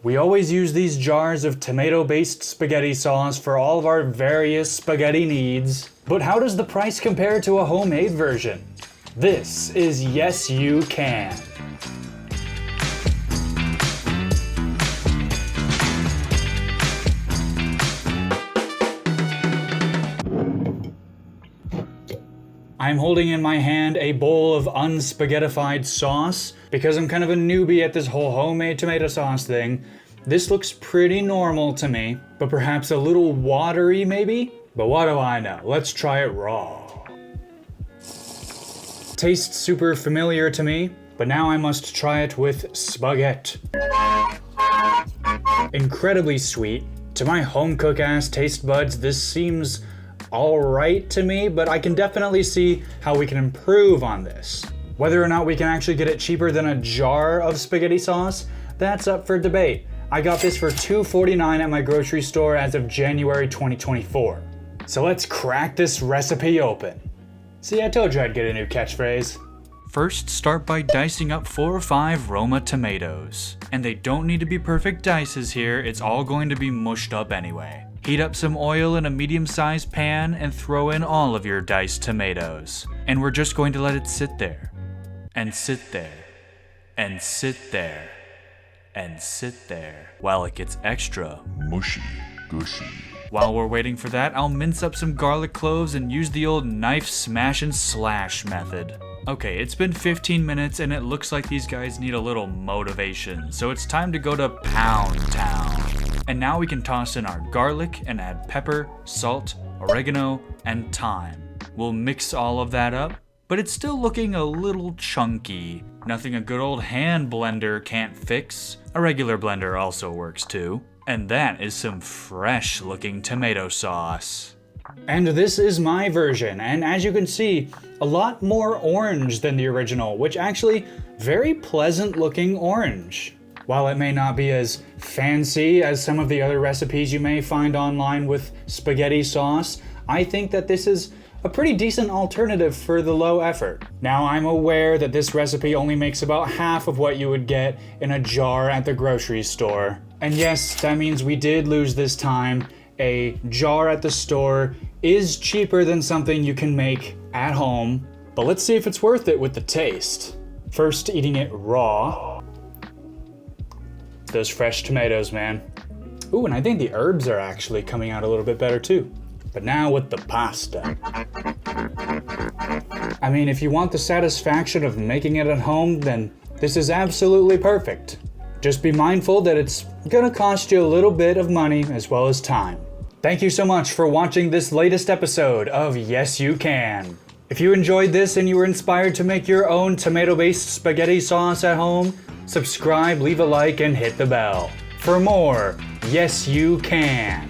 We always use these jars of tomato-based spaghetti sauce for all of our various spaghetti needs. But how does the price compare to a homemade version? This is Yes You Can. I'm holding in my hand a bowl of unspaghettified sauce because I'm kind of a newbie at this whole homemade tomato sauce thing. This looks pretty normal to me, but perhaps a little watery maybe? But what do I know? Let's try it raw. Tastes super familiar to me, but now I must try it with spaghetti. Incredibly sweet. To my home cook ass taste buds, this seems alright to me, but I can definitely see how we can improve on this. Whether or not we can actually get it cheaper than a jar of spaghetti sauce, that's up for debate. I got this for $2.49 at my grocery store as of January 2024. So let's crack this recipe open. See, I told you I'd get a new catchphrase. First, start by dicing up 4 or 5 Roma tomatoes. And they don't need to be perfect dices here, it's all going to be mushed up anyway. Heat up some oil in a medium-sized pan and throw in all of your diced tomatoes. And we're just going to let it sit there. And sit there. And sit there. And sit there. While it gets extra mushy, gushy. While we're waiting for that, I'll mince up some garlic cloves and use the old knife smash and slash method. Okay, it's been 15 minutes and it looks like these guys need a little motivation, so it's time to go to Pound Town. And now we can toss in our garlic and add pepper, salt, oregano, and thyme. We'll mix all of that up, but it's still looking a little chunky. Nothing a good old hand blender can't fix. A regular blender also works too. And that is some fresh looking tomato sauce. And this is my version, and as you can see, a lot more orange than the original, which actually, very pleasant looking orange. While it may not be as fancy as some of the other recipes you may find online with spaghetti sauce, I think that this is a pretty decent alternative for the low effort. Now, I'm aware that this recipe only makes about half of what you would get in a jar at the grocery store. And yes, that means we did lose this time. A jar at the store is cheaper than something you can make at home, but let's see if it's worth it with the taste. First, eating it raw. Those fresh tomatoes, man. Ooh, and I think the herbs are actually coming out a little bit better too. But now with the pasta. I mean, if you want the satisfaction of making it at home, then this is absolutely perfect. Just be mindful that it's gonna cost you a little bit of money as well as time. Thank you so much for watching this latest episode of Yes You Can. If you enjoyed this and you were inspired to make your own tomato-based spaghetti sauce at home, subscribe, leave a like, and hit the bell for more Yes You Can.